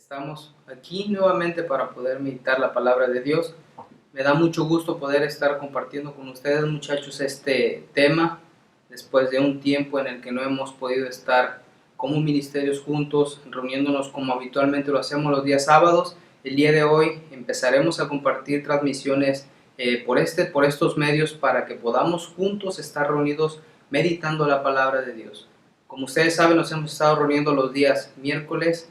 Estamos aquí nuevamente para poder meditar la palabra de Dios. Me da mucho gusto poder estar compartiendo con ustedes, muchachos, este tema después de un tiempo en el que no hemos podido estar como ministerios juntos, reuniéndonos como habitualmente lo hacemos los días sábados. El día de hoy empezaremos a compartir transmisiones por estos medios para que podamos juntos estar reunidos meditando la palabra de Dios. Como ustedes saben, nos hemos estado reuniendo los días miércoles,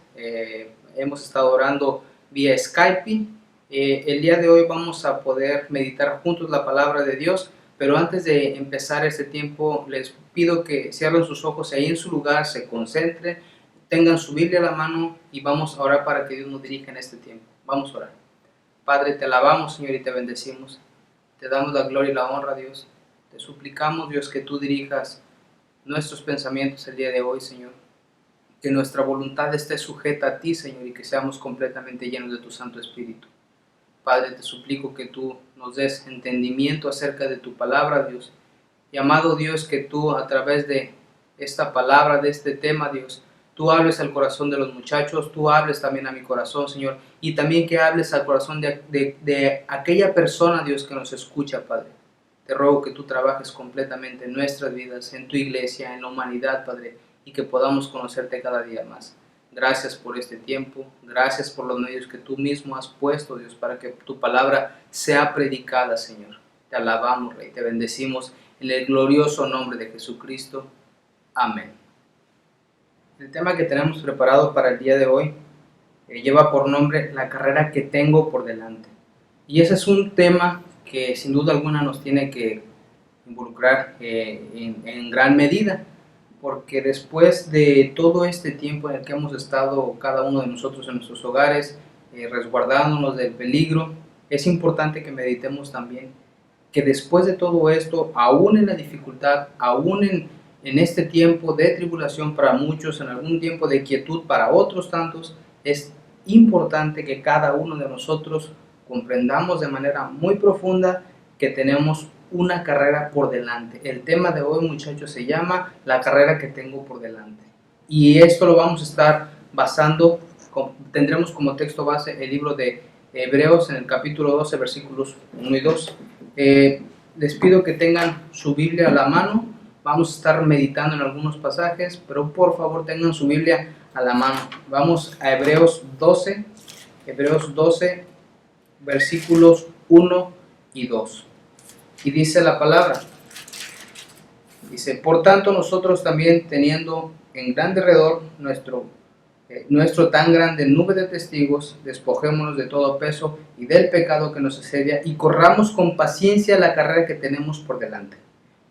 hemos estado orando vía Skype. El día de hoy vamos a poder meditar juntos la palabra de Dios, pero antes de empezar este tiempo les pido que cierren sus ojos y ahí en su lugar se concentren, tengan su Biblia a la mano y vamos a orar para que Dios nos dirija en este tiempo. Vamos a orar. Padre, te alabamos, Señor, y te bendecimos. Te damos la gloria y la honra, Dios. Te suplicamos, Dios, que tú dirijas nuestros pensamientos el día de hoy, Señor. Que nuestra voluntad esté sujeta a ti, Señor, y que seamos completamente llenos de tu Santo Espíritu. Padre, te suplico que tú nos des entendimiento acerca de tu palabra, Dios. Y amado Dios, que tú a través de esta palabra, de este tema, Dios, tú hables al corazón de los muchachos, tú hables también a mi corazón, Señor, y también que hables al corazón de aquella persona, Dios, que nos escucha, Padre. Te ruego que tú trabajes completamente en nuestras vidas, en tu iglesia, en la humanidad, Padre, y que podamos conocerte cada día más. Gracias por este tiempo, gracias por los medios que tú mismo has puesto, Dios, para que tu palabra sea predicada, Señor. Te alabamos, Rey, te bendecimos en el glorioso nombre de Jesucristo. Amén. El tema que tenemos preparado para el día de hoy lleva por nombre La carrera que tengo por delante. Y ese es un tema que sin duda alguna nos tiene que involucrar en gran medida, porque después de todo este tiempo en el que hemos estado cada uno de nosotros en nuestros hogares, resguardándonos del peligro, es importante que meditemos también que después de todo esto, aún en la dificultad, aún en este tiempo de tribulación para muchos, en algún tiempo de quietud para otros tantos, es importante que cada uno de nosotros comprendamos de manera muy profunda que tenemos una carrera por delante. El tema de hoy, muchachos, se llama La carrera que tengo por delante. Y esto lo vamos a estar basando, tendremos como texto base el libro de Hebreos en el capítulo 12, versículos 1 y 2. Les pido que tengan su Biblia a la mano. Vamos a estar meditando en algunos pasajes, pero por favor tengan su Biblia a la mano. Vamos a Hebreos 12, versículos 1 y 2. Y dice la palabra, dice, por tanto nosotros también teniendo en gran derredor nuestro tan grande nube de testigos, despojémonos de todo peso y del pecado que nos asedia y corramos con paciencia la carrera que tenemos por delante,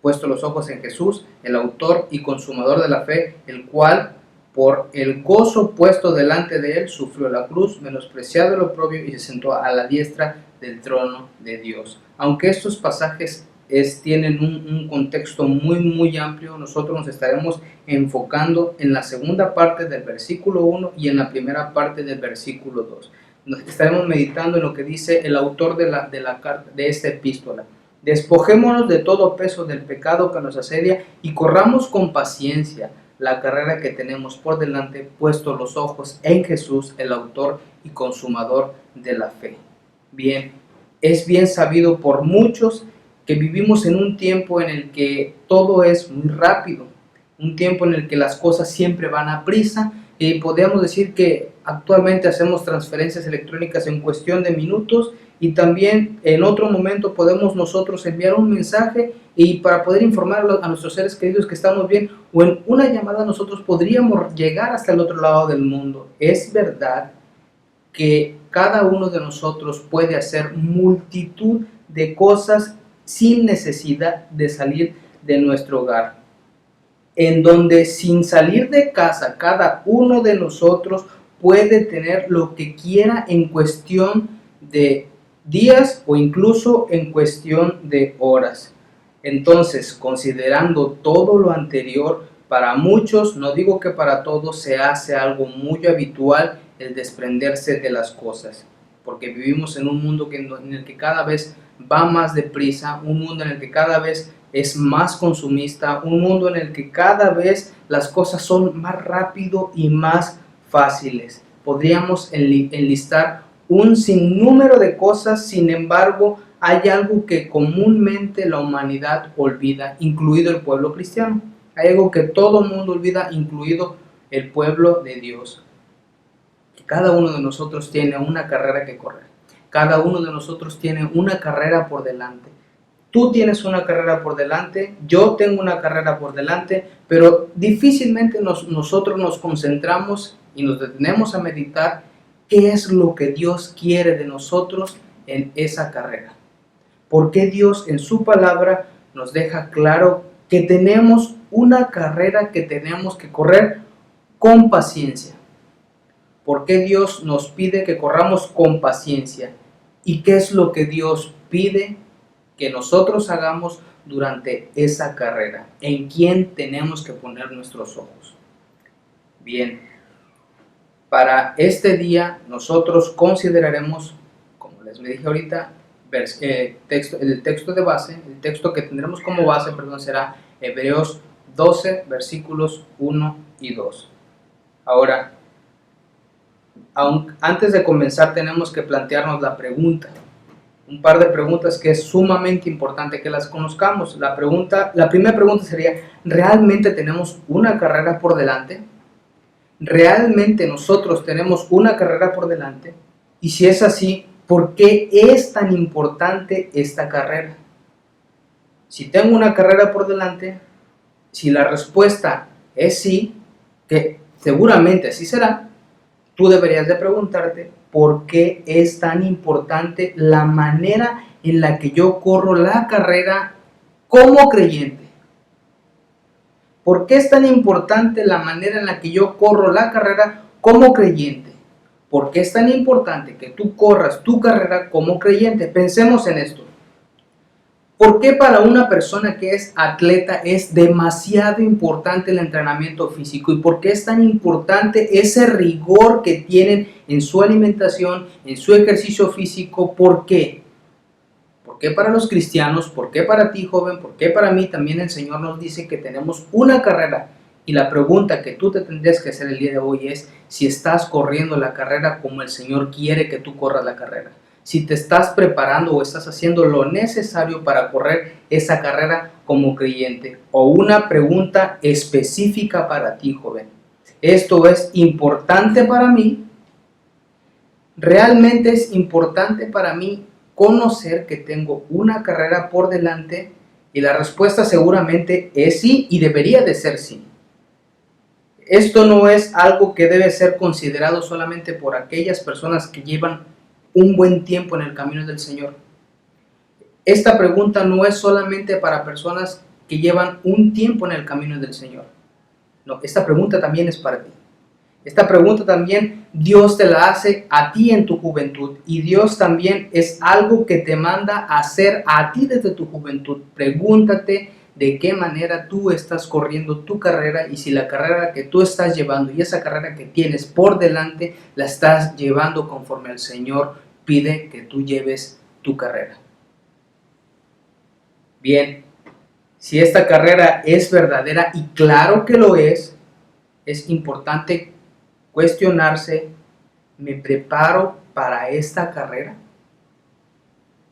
puesto los ojos en Jesús, el autor y consumador de la fe, el cual por el gozo puesto delante de él sufrió la cruz, menospreciado el oprobio y se sentó a la diestra del trono de Dios. Aunque estos pasajes tienen un contexto muy amplio, nosotros nos estaremos enfocando en la segunda parte del versículo 1 y en la primera parte del versículo 2. Nos estaremos meditando en lo que dice el autor de esta epístola. Despojémonos de todo peso del pecado que nos asedia y corramos con paciencia la carrera que tenemos por delante, puesto los ojos en Jesús, el autor y consumador de la fe. Bien, es bien sabido por muchos que vivimos en un tiempo en el que todo es muy rápido, un tiempo en el que las cosas siempre van a prisa y podemos decir que actualmente hacemos transferencias electrónicas en cuestión de minutos y también en otro momento podemos nosotros enviar un mensaje y para poder informar a nuestros seres queridos que estamos bien o en una llamada nosotros podríamos llegar hasta el otro lado del mundo. Es verdad que cada uno de nosotros puede hacer multitud de cosas sin necesidad de salir de nuestro hogar, en donde sin salir de casa cada uno de nosotros puede tener lo que quiera en cuestión de días o incluso en cuestión de horas. Entonces, considerando todo lo anterior, para muchos, no digo que para todos, se hace algo muy habitual el desprenderse de las cosas, porque vivimos en un mundo en el que cada vez va más deprisa, un mundo en el que cada vez es más consumista, un mundo en el que cada vez las cosas son más rápido y más fáciles. podríamos enlistar un sinnúmero de cosas. Sin embargo, hay algo que comúnmente la humanidad olvida, incluido el pueblo cristiano. Hay algo que todo el mundo olvida, incluido el pueblo de Dios. Que cada uno de nosotros tiene una carrera que correr. Cada uno de nosotros tiene una carrera por delante. Tú tienes una carrera por delante, yo tengo una carrera por delante, pero difícilmente nosotros nos concentramos y nos detenemos a meditar qué es lo que Dios quiere de nosotros en esa carrera. ¿Por qué Dios en su palabra nos deja claro que tenemos una carrera que tenemos que correr con paciencia? ¿Por qué Dios nos pide que corramos con paciencia? ¿Y qué es lo que Dios pide que nosotros hagamos durante esa carrera? ¿En quién tenemos que poner nuestros ojos? Bien, para este día nosotros consideraremos, como les dije ahorita, el texto de base, el texto que tendremos como base, será Hebreos 12, versículos 1 y 2. Ahora, antes de comenzar tenemos que plantearnos la pregunta, un par de preguntas que es sumamente importante que las conozcamos. La primera pregunta sería, ¿realmente tenemos una carrera por delante? ¿Realmente nosotros tenemos una carrera por delante? Y si es así, ¿por qué es tan importante esta carrera? Si tengo una carrera por delante, si la respuesta es sí, que seguramente así será, tú deberías de preguntarte por qué es tan importante la manera en la que yo corro la carrera como creyente. ¿Por qué es tan importante la manera en la que yo corro la carrera como creyente? ¿Por qué es tan importante que tú corras tu carrera como creyente? Pensemos en esto. ¿Por qué para una persona que es atleta es demasiado importante el entrenamiento físico? ¿Y por qué es tan importante ese rigor que tienen en su alimentación, en su ejercicio físico? ¿Por qué? ¿Por qué para los cristianos? ¿Por qué para ti, joven? ¿Por qué para mí? También el Señor nos dice que tenemos una carrera. Y la pregunta que tú te tendrías que hacer el día de hoy es si estás corriendo la carrera como el Señor quiere que tú corras la carrera. Si te estás preparando o estás haciendo lo necesario para correr esa carrera como creyente. O una pregunta específica para ti, joven. ¿Esto es importante para mí? ¿Realmente es importante para mí conocer que tengo una carrera por delante? Y la respuesta seguramente es sí, y debería de ser sí. Esto no es algo que debe ser considerado solamente por aquellas personas que llevan un buen tiempo en el camino del Señor. Esta pregunta no es solamente para personas que llevan un tiempo en el camino del Señor. No, esta pregunta también es para ti. Esta pregunta también Dios te la hace a ti en tu juventud, y Dios también es algo que te manda a hacer a ti desde tu juventud. Pregúntate de qué manera tú estás corriendo tu carrera, y si la carrera que tú estás llevando y esa carrera que tienes por delante la estás llevando conforme el Señor pide que tú lleves tu carrera. Bien, si esta carrera es verdadera, y claro que lo es importante cuestionarse: ¿me preparo para esta carrera?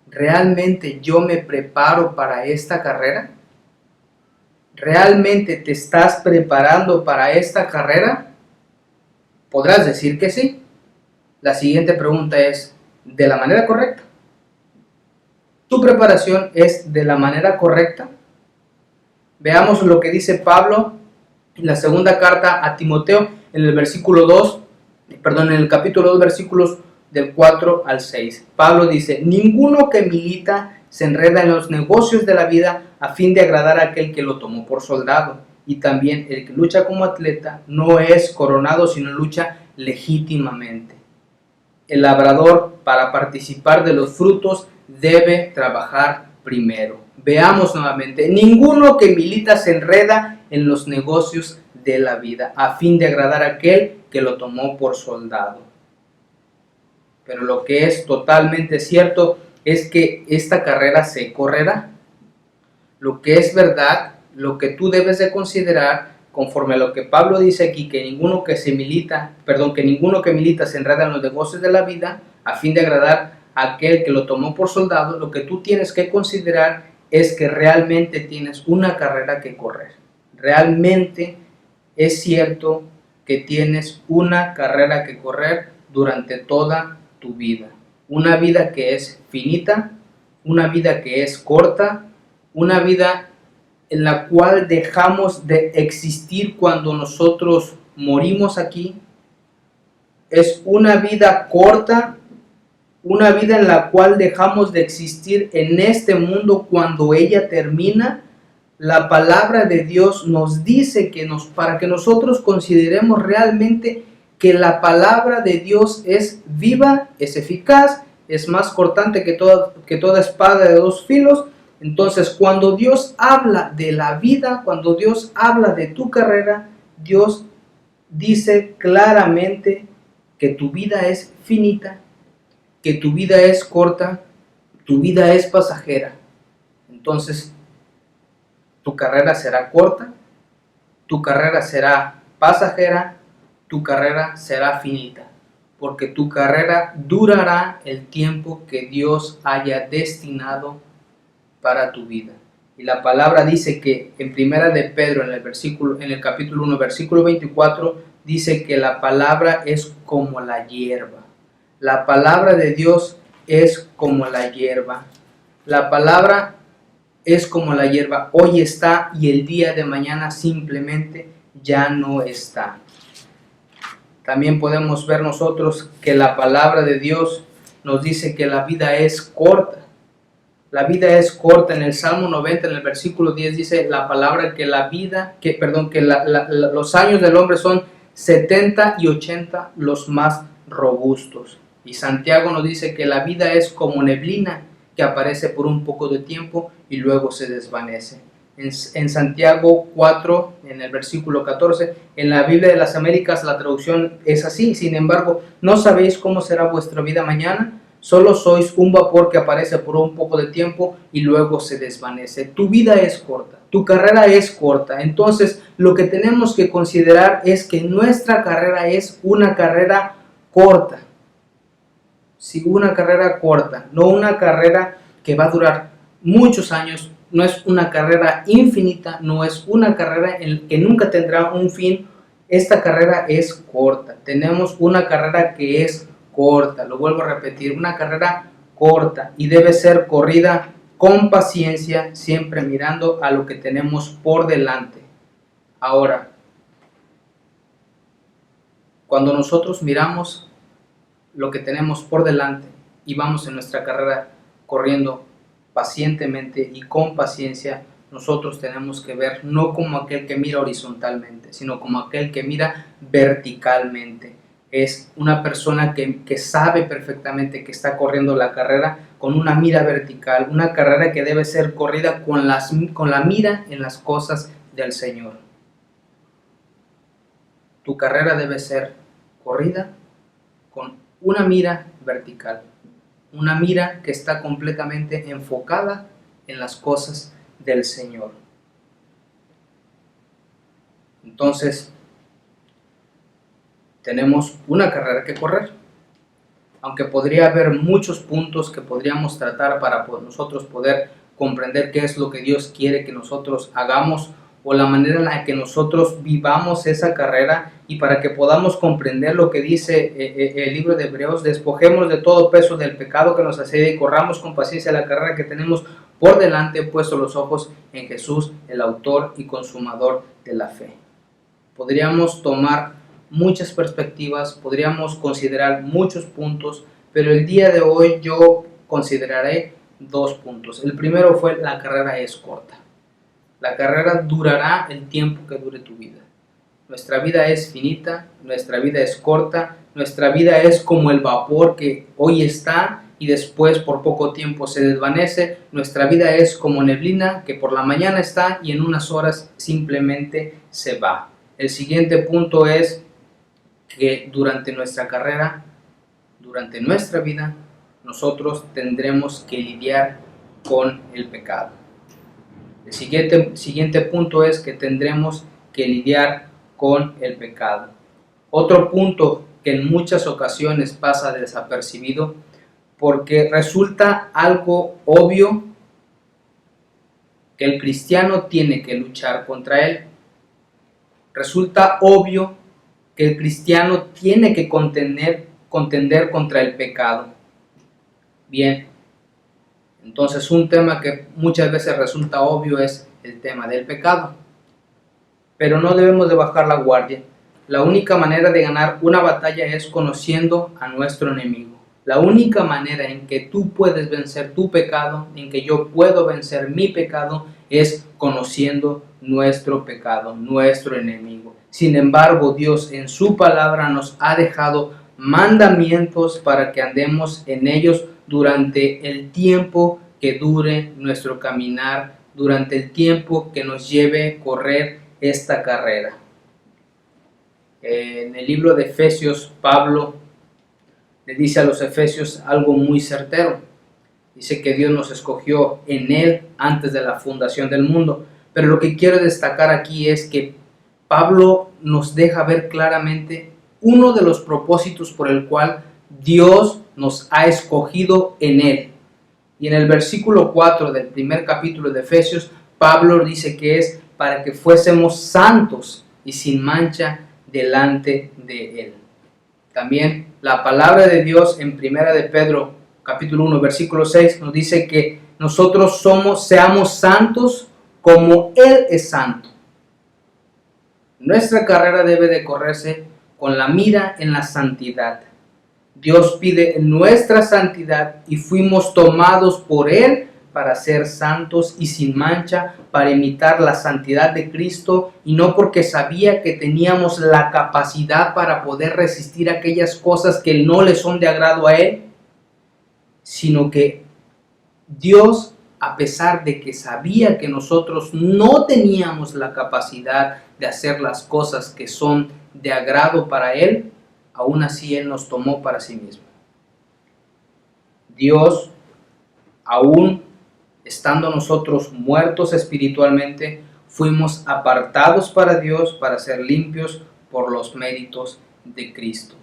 ¿Realmente yo me preparo para esta carrera? ¿Realmente te estás preparando para esta carrera? Podrás decir que sí. La siguiente pregunta es: ¿de la manera correcta? ¿Tu preparación es de la manera correcta? Veamos lo que dice Pablo en la segunda carta a Timoteo, en el capítulo 2, versículos del 4 al 6. Pablo dice: ninguno que milita se enreda en los negocios de la vida a fin de agradar a aquel que lo tomó por soldado. Y también el que lucha como atleta no es coronado, sino lucha legítimamente. El labrador, para participar de los frutos, debe trabajar primero. Veamos nuevamente: ninguno que milita se enreda en los negocios de la vida a fin de agradar a aquel que lo tomó por soldado. Pero lo que es totalmente cierto es que esta carrera se correrá. Lo que es verdad, lo que tú debes de considerar, conforme a lo que Pablo dice aquí, que ninguno que milita se enreda en los negocios de la vida, a fin de agradar a aquel que lo tomó por soldado, lo que tú tienes que considerar es que realmente tienes una carrera que correr. Realmente es cierto que tienes una carrera que correr durante toda tu vida. Una vida que es finita, una vida que es corta, una vida en la cual dejamos de existir cuando nosotros morimos aquí. Es una vida corta, una vida en la cual dejamos de existir en este mundo cuando ella termina. La palabra de Dios nos dice que para que nosotros consideremos realmente que la palabra de Dios es viva, es eficaz, es más cortante que toda espada de dos filos. Entonces, cuando Dios habla de la vida, cuando Dios habla de tu carrera, Dios dice claramente que tu vida es finita, que tu vida es corta, tu vida es pasajera. Entonces, tu carrera será corta, tu carrera será pasajera, tu carrera será finita, porque tu carrera durará el tiempo que Dios haya destinado para tu vida. Y la palabra dice que en primera de Pedro, en el capítulo 1, versículo 24, dice que la palabra es como la hierba. La palabra de Dios es como la hierba. La palabra es como la hierba. Hoy está y el día de mañana simplemente ya no está. También podemos ver nosotros que la palabra de Dios nos dice que la vida es corta. La vida es corta. En el Salmo 90, en el versículo 10, dice la palabra que los años del hombre son 70 y 80 los más robustos. Y Santiago nos dice que la vida es como neblina que aparece por un poco de tiempo y luego se desvanece. En Santiago 4, en el versículo 14, en la Biblia de las Américas la traducción es así: sin embargo, ¿no sabéis cómo será vuestra vida mañana? Solo sois un vapor que aparece por un poco de tiempo y luego se desvanece. Tu vida es corta, tu carrera es corta. Entonces, lo que tenemos que considerar es que nuestra carrera es una carrera corta. Sí, una carrera corta, no una carrera que va a durar muchos años, no es una carrera infinita, no es una carrera en que nunca tendrá un fin. Esta carrera es corta. Tenemos una carrera que es corta, lo vuelvo a repetir, una carrera corta, y debe ser corrida con paciencia, siempre mirando a lo que tenemos por delante. Ahora, cuando nosotros miramos lo que tenemos por delante y vamos en nuestra carrera corriendo pacientemente y con paciencia, nosotros tenemos que ver no como aquel que mira horizontalmente, sino como aquel que mira verticalmente. Es una persona que sabe perfectamente que está corriendo la carrera con una mira vertical, una carrera que debe ser corrida con la mira en las cosas del Señor. Tu carrera debe ser corrida con una mira vertical, una mira que está completamente enfocada en las cosas del Señor. Entonces, tenemos una carrera que correr, aunque podría haber muchos puntos que podríamos tratar para nosotros poder comprender qué es lo que Dios quiere que nosotros hagamos, o la manera en la que nosotros vivamos esa carrera, y para que podamos comprender lo que dice el libro de Hebreos: despojemos de todo peso del pecado que nos asedia y corramos con paciencia la carrera que tenemos por delante, puesto los ojos en Jesús, el autor y consumador de la fe. Podríamos tomar muchas perspectivas, podríamos considerar muchos puntos, pero el día de hoy yo consideraré 2 puntos. El primero fue: la carrera es corta. La carrera durará el tiempo que dure tu vida. Nuestra vida es finita, nuestra vida es corta, nuestra vida es como el vapor que hoy está y después por poco tiempo se desvanece. Nuestra vida es como neblina que por la mañana está y en unas horas simplemente se va. El siguiente punto es que durante nuestra carrera, durante nuestra vida, nosotros tendremos que lidiar con el pecado. El siguiente punto es que tendremos que lidiar con el pecado. Otro punto que en muchas ocasiones pasa desapercibido porque resulta algo obvio que el cristiano tiene que luchar contra él. Resulta obvio que el cristiano tiene que contender contra el pecado. Bien, entonces un tema que muchas veces resulta obvio es el tema del pecado. Pero no debemos de bajar la guardia. La única manera de ganar una batalla es conociendo a nuestro enemigo. La única manera en que tú puedes vencer tu pecado, en que yo puedo vencer mi pecado, es conociendo nuestro pecado, nuestro enemigo. Sin embargo, Dios en su palabra nos ha dejado mandamientos para que andemos en ellos durante el tiempo que dure nuestro caminar, durante el tiempo que nos lleve a correr esta carrera. En el libro de Efesios, Pablo le dice a los efesios algo muy certero. Dice que Dios nos escogió en Él antes de la fundación del mundo. Pero lo que quiero destacar aquí es que Pablo nos deja ver claramente uno de los propósitos por el cual Dios nos ha escogido en Él. Y en el versículo 4 del primer capítulo de Efesios, Pablo dice que es para que fuésemos santos y sin mancha delante de Él. También la palabra de Dios en primera de Pedro capítulo 1 versículo 6 nos dice que nosotros seamos santos como Él es santo. Nuestra carrera debe de correrse con la mira en la santidad. Dios pide nuestra santidad y fuimos tomados por Él para ser santos y sin mancha, para imitar la santidad de Cristo, y no porque sabía que teníamos la capacidad para poder resistir aquellas cosas que no le son de agrado a Él, sino que Dios, a pesar de que sabía que nosotros no teníamos la capacidad de hacer las cosas que son de agrado para Él, aún así Él nos tomó para sí mismo. Dios, aún estando nosotros muertos espiritualmente, fuimos apartados para Dios para ser limpios por los méritos de Cristo.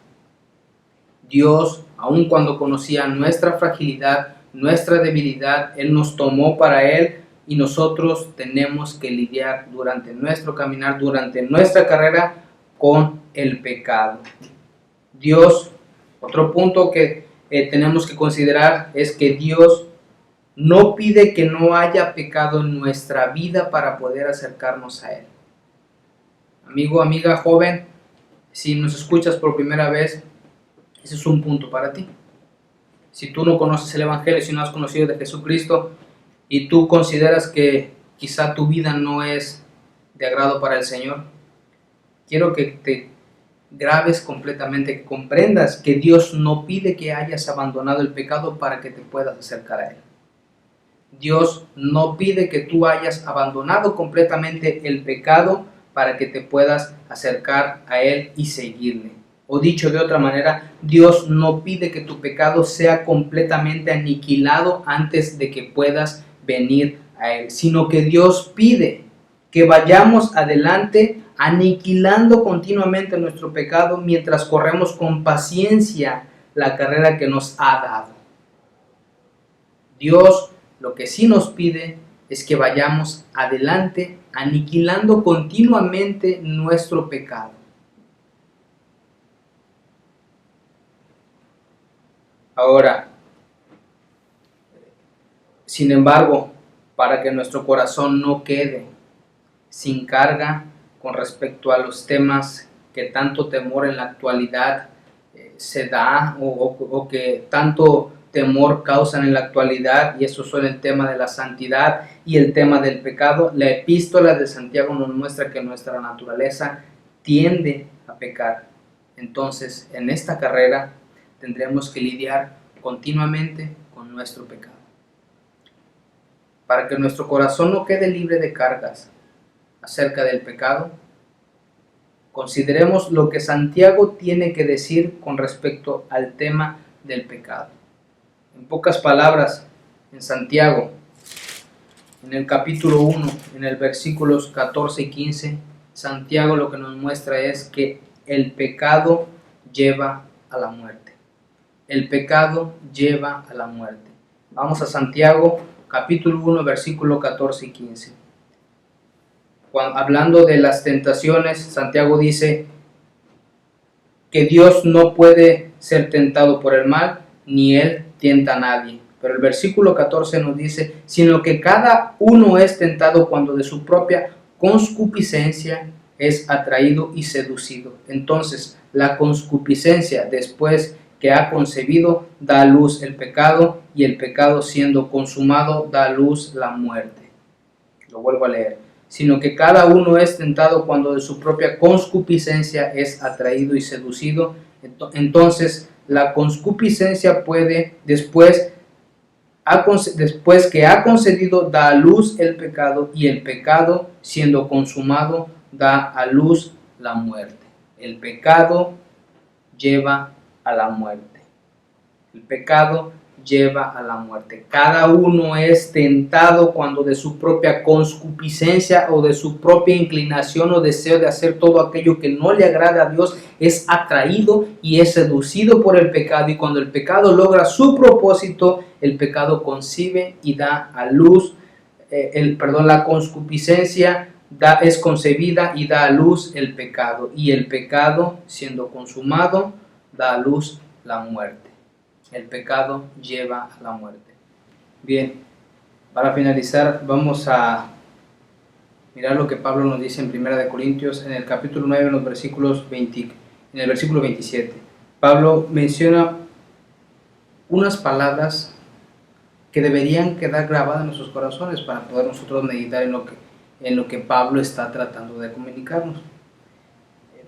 Dios, aun cuando conocía nuestra fragilidad, nuestra debilidad, Él nos tomó para Él, y nosotros tenemos que lidiar durante nuestro caminar, durante nuestra carrera, con el pecado. Dios, otro punto que tenemos que considerar es que Dios no pide que no haya pecado en nuestra vida para poder acercarnos a Él. Amigo, amiga, joven, si nos escuchas por primera vez, ese es un punto para ti. Si tú no conoces el Evangelio, si no has conocido de Jesucristo y tú consideras que quizá tu vida no es de agrado para el Señor, quiero que te grabes completamente, que comprendas que Dios no pide que hayas abandonado el pecado para que te puedas acercar a Él. Dios no pide que tú hayas abandonado completamente el pecado para que te puedas acercar a Él y seguirle. O dicho de otra manera, Dios no pide que tu pecado sea completamente aniquilado antes de que puedas venir a Él, sino que Dios pide que vayamos adelante aniquilando continuamente nuestro pecado mientras corremos con paciencia la carrera que nos ha dado. Dios lo que sí nos pide es que vayamos adelante aniquilando continuamente nuestro pecado. Ahora, sin embargo, para que nuestro corazón no quede sin carga con respecto a los temas que tanto temor en la actualidad se da o que tanto temor causan en la actualidad, y eso son el tema de la santidad y el tema del pecado, la epístola de Santiago nos muestra que nuestra naturaleza tiende a pecar. Entonces, en esta carrera tendremos que lidiar continuamente con nuestro pecado. Para que nuestro corazón no quede libre de cargas acerca del pecado, consideremos lo que Santiago tiene que decir con respecto al tema del pecado. En pocas palabras, en Santiago, en el capítulo 1, en el versículos 14 y 15, Santiago lo que nos muestra es que el pecado lleva a la muerte. El pecado lleva a la muerte. Vamos a Santiago, capítulo 1, versículo 14 y 15. Hablando de las tentaciones, Santiago dice que Dios no puede ser tentado por el mal, ni Él tienta a nadie. Pero el versículo 14 nos dice, sino que cada uno es tentado cuando de su propia concupiscencia es atraído y seducido. Entonces, la concupiscencia, después que ha concebido, da a luz el pecado, y el pecado, siendo consumado, da a luz la muerte. Lo vuelvo a leer. Sino que cada uno es tentado cuando de su propia concupiscencia es atraído y seducido. Entonces, la concupiscencia puede, después que ha concedido, da a luz el pecado, y el pecado, siendo consumado, da a luz la muerte. El pecado lleva a la muerte. El pecado lleva a la muerte. Cada uno es tentado cuando de su propia concupiscencia o de su propia inclinación o deseo de hacer todo aquello que no le agrada a Dios es atraído y es seducido por el pecado, y cuando el pecado logra su propósito, el pecado concibe y da a luz, la concupiscencia es concebida y da a luz el pecado, y el pecado, siendo consumado, da a luz la muerte. El pecado lleva a la muerte. Bien, para finalizar vamos a mirar lo que Pablo nos dice en 1 Corintios, en el capítulo 9, en el versículo 27. Pablo menciona unas palabras que deberían quedar grabadas en nuestros corazones para poder nosotros meditar en lo que Pablo está tratando de comunicarnos.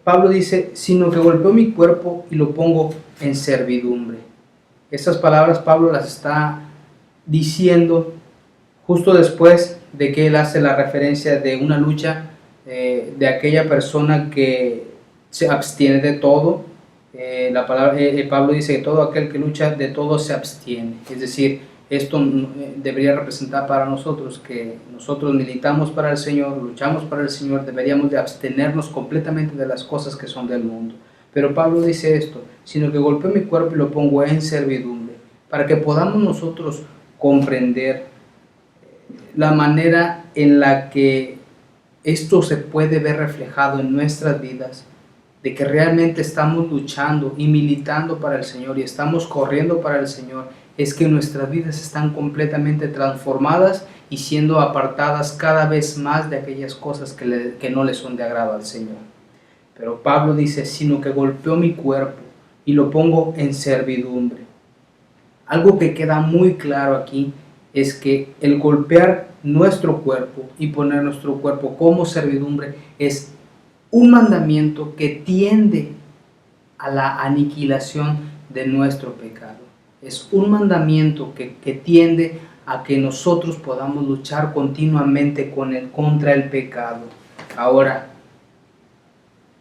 Pablo dice, sino que golpeo mi cuerpo y lo pongo en servidumbre. Estas palabras Pablo las está diciendo justo después de que él hace la referencia de una lucha de aquella persona que se abstiene de todo. Pablo dice que todo aquel que lucha de todo se abstiene. Es decir, esto debería representar para nosotros que nosotros militamos para el Señor, luchamos para el Señor, deberíamos de abstenernos completamente de las cosas que son del mundo. Pero Pablo dice esto, sino que golpeo mi cuerpo y lo pongo en servidumbre, para que podamos nosotros comprender la manera en la que esto se puede ver reflejado en nuestras vidas, de que realmente estamos luchando y militando para el Señor y estamos corriendo para el Señor, es que nuestras vidas están completamente transformadas y siendo apartadas cada vez más de aquellas cosas que no le son de agrado al Señor. Pero Pablo dice, sino que golpeo mi cuerpo y lo pongo en servidumbre. Algo que queda muy claro aquí es que el golpear nuestro cuerpo y poner nuestro cuerpo como servidumbre es un mandamiento que tiende a la aniquilación de nuestro pecado. Es un mandamiento que tiende a que nosotros podamos luchar continuamente contra el pecado. Ahora,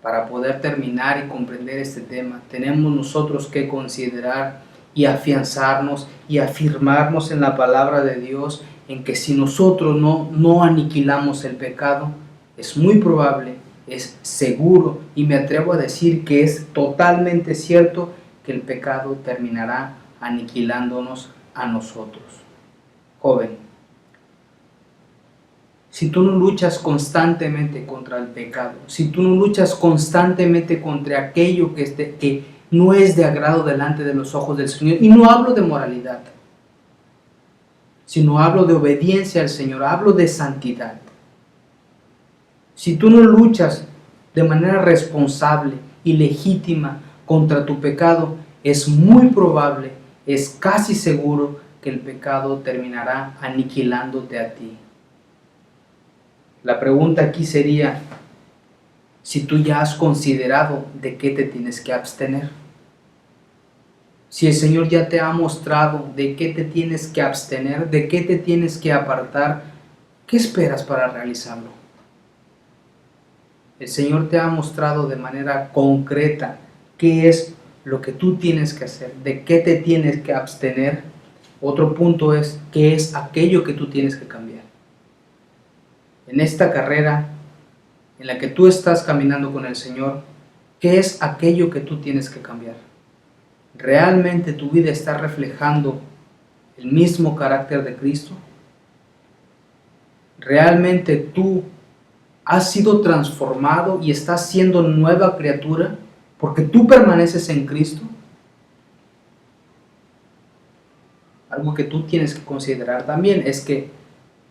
para poder terminar y comprender este tema, tenemos nosotros que considerar y afianzarnos y afirmarnos en la palabra de Dios, en que si nosotros no aniquilamos el pecado, es muy probable, es seguro, y me atrevo a decir que es totalmente cierto que el pecado terminará aniquilándonos a nosotros. Joven, si tú no luchas constantemente contra el pecado, si tú no luchas constantemente contra aquello que no es de agrado delante de los ojos del Señor, y no hablo de moralidad, sino hablo de obediencia al Señor, hablo de santidad. Si tú no luchas de manera responsable y legítima contra tu pecado, es muy probable, es casi seguro que el pecado terminará aniquilándote a ti. La pregunta aquí sería, si tú ya has considerado de qué te tienes que abstener. Si el Señor ya te ha mostrado de qué te tienes que abstener, de qué te tienes que apartar, ¿qué esperas para realizarlo? El Señor te ha mostrado de manera concreta qué es lo que tú tienes que hacer, de qué te tienes que abstener. Otro punto es qué es aquello que tú tienes que cambiar. En esta carrera en la que tú estás caminando con el Señor, ¿qué es aquello que tú tienes que cambiar? ¿Realmente tu vida está reflejando el mismo carácter de Cristo? ¿Realmente tú has sido transformado y estás siendo nueva criatura porque tú permaneces en Cristo? Algo que tú tienes que considerar también es que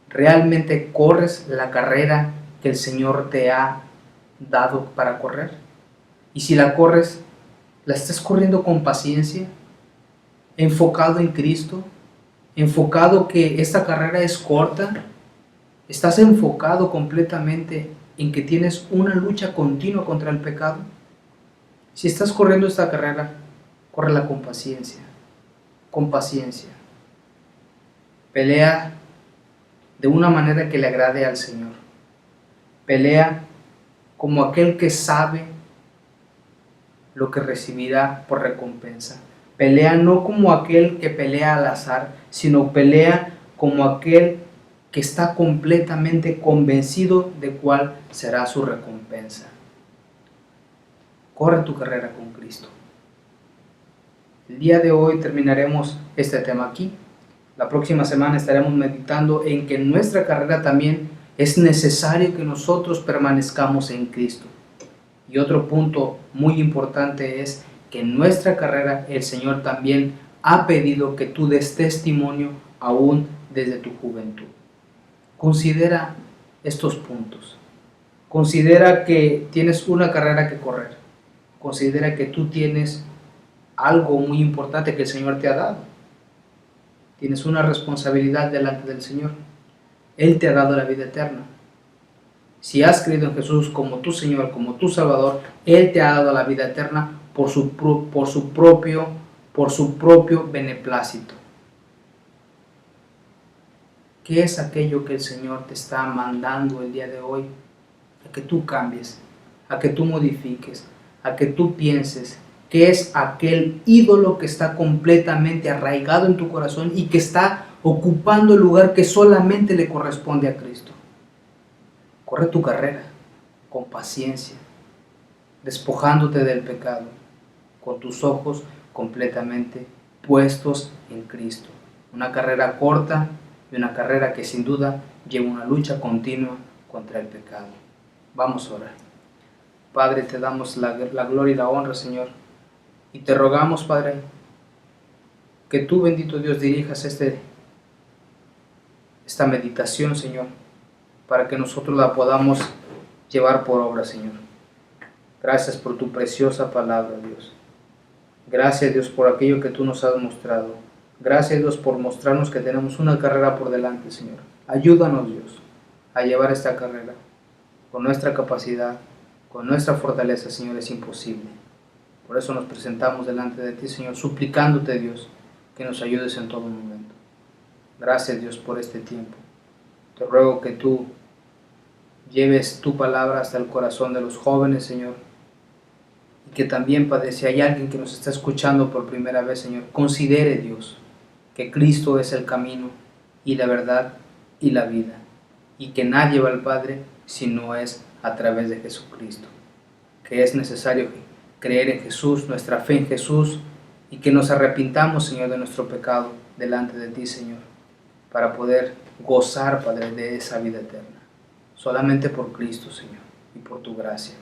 realmente corres la carrera que el Señor te ha dado para correr. Y si la corres, la estás corriendo con paciencia, enfocado en Cristo, enfocado que esta carrera es corta, estás enfocado completamente en que tienes una lucha continua contra el pecado. Si estás corriendo esta carrera, córrela con paciencia, con paciencia. Pelea de una manera que le agrade al Señor. Pelea como aquel que sabe lo que recibirá por recompensa. Pelea no como aquel que pelea al azar, sino pelea como aquel que está completamente convencido de cuál será su recompensa. Corre tu carrera con Cristo. El día de hoy terminaremos este tema aquí. La próxima semana estaremos meditando en que en nuestra carrera también es necesario que nosotros permanezcamos en Cristo. Y otro punto muy importante es que en nuestra carrera el Señor también ha pedido que tú des testimonio aún desde tu juventud. Considera estos puntos. Considera que tienes una carrera que correr. Considera que tú tienes algo muy importante que el Señor te ha dado. Tienes una responsabilidad delante del Señor. Él te ha dado la vida eterna. Si has creído en Jesús como tu Señor, como tu Salvador, Él te ha dado la vida eterna por su propio beneplácito. ¿Qué es aquello que el Señor te está mandando el día de hoy? A que tú cambies, a que tú modifiques, a que tú pienses qué es aquel ídolo que está completamente arraigado en tu corazón y que está ocupando el lugar que solamente le corresponde a Cristo. Corre tu carrera con paciencia, despojándote del pecado, con tus ojos completamente puestos en Cristo. Una carrera corta y una carrera que sin duda lleva una lucha continua contra el pecado. Vamos a orar. Padre, te damos la gloria y la honra, Señor, y te rogamos, Padre, que tú, bendito Dios, dirijas esta meditación, Señor, para que nosotros la podamos llevar por obra, Señor. Gracias por tu preciosa palabra, Dios. Gracias, Dios, por aquello que tú nos has mostrado. Gracias, Dios, por mostrarnos que tenemos una carrera por delante, Señor. Ayúdanos, Dios, a llevar esta carrera. Con nuestra capacidad, con nuestra fortaleza, Señor, es imposible. Por eso nos presentamos delante de ti, Señor, suplicándote, Dios, que nos ayudes en todo momento. Gracias, Dios, por este tiempo. Te ruego que tú lleves tu palabra hasta el corazón de los jóvenes, Señor. Y que también, Padre, si hay alguien que nos está escuchando por primera vez, Señor, considere, Dios, que Cristo es el camino y la verdad y la vida. Y que nadie va al Padre si no es a través de Jesucristo. Que es necesario creer en Jesús, nuestra fe en Jesús, y que nos arrepintamos, Señor, de nuestro pecado delante de ti, Señor, para poder gozar, Padre, de esa vida eterna. Solamente por Cristo, Señor, y por tu gracia.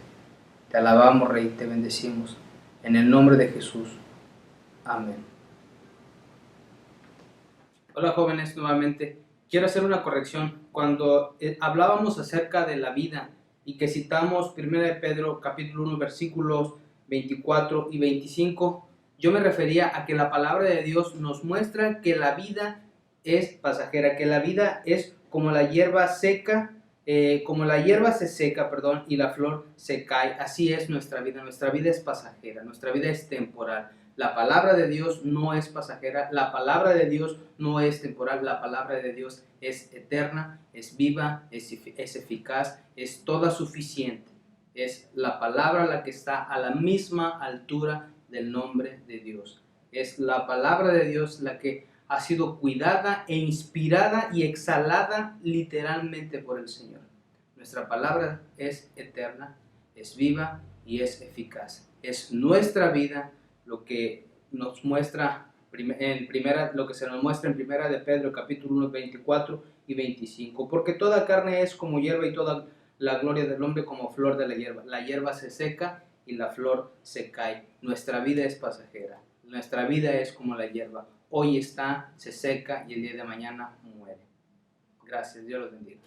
Te alabamos, Rey, te bendecimos. En el nombre de Jesús. Amén. Hola, jóvenes, nuevamente. Quiero hacer una corrección. Cuando hablábamos acerca de la vida y que citamos 1 de Pedro, capítulo 1, versículos 24 y 25, yo me refería a que la palabra de Dios nos muestra que la vida es pasajera, que la vida es como la hierba seca, como la hierba se seca, y la flor se cae. Así es nuestra vida es pasajera, nuestra vida es temporal. La palabra de Dios no es pasajera, la palabra de Dios no es temporal, la palabra de Dios es eterna, es viva, es eficaz, es toda suficiente. Es la palabra la que está a la misma altura del nombre de Dios. Es la palabra de Dios la que ha sido cuidada e inspirada y exhalada literalmente por el Señor. Nuestra palabra es eterna, es viva y es eficaz. Es nuestra vida lo que nos muestra lo que se nos muestra en primera de Pedro capítulo 1, 24 y 25. Porque toda carne es como hierba y toda la gloria del hombre como flor de la hierba. La hierba se seca y la flor se cae. Nuestra vida es pasajera. Nuestra vida es como la hierba. Hoy está, se seca y el día de mañana muere. Gracias, Dios los bendiga.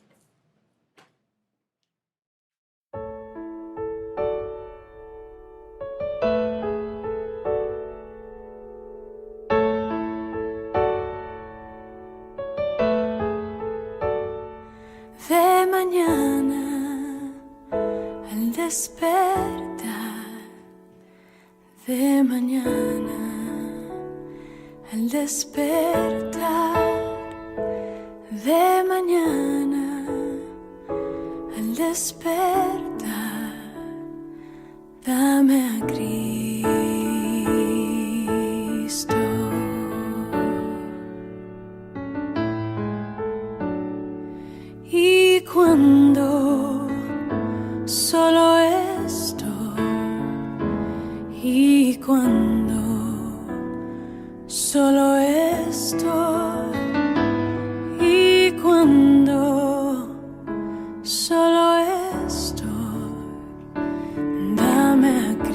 De mañana al despertar, de mañana al despertar, de mañana al despertar, dame a Cristo. Y cuando solo estoy, y cuando solo estoy, y cuando solo estoy, dame a Cristo.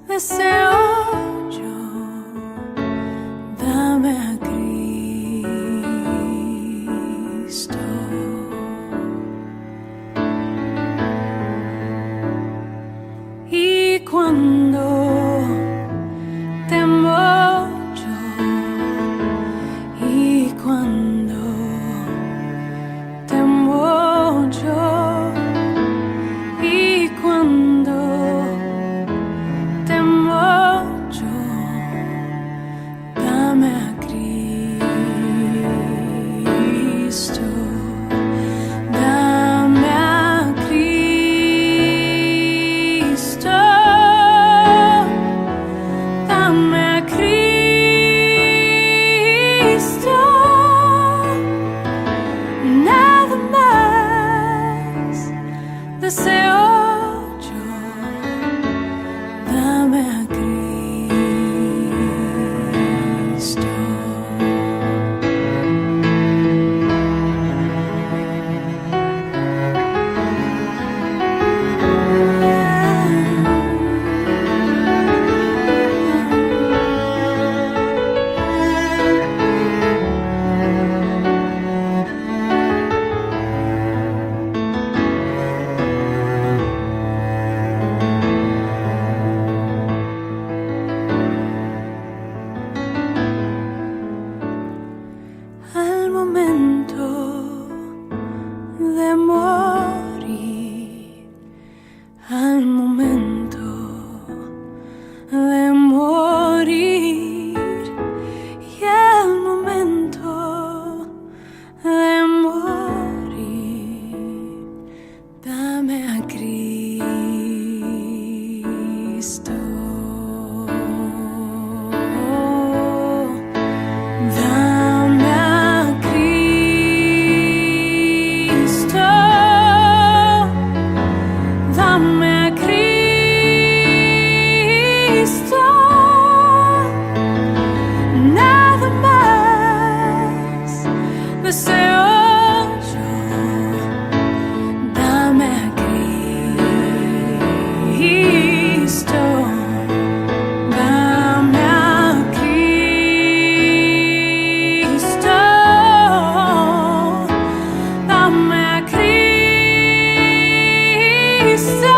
Deseo yo, dame a Cristo. Y cuando temo yo, y cuando temo yo, y cuando dame a Cristo, dame a Cristo, dame a Cristo, nada más deseo yo, dame a Cristo. Al momento de morir, al momento de morir, y al momento de morir, dame a Cristo. Nada más deseo yo, dame a Cristo, dame a Cristo, dame a Cristo.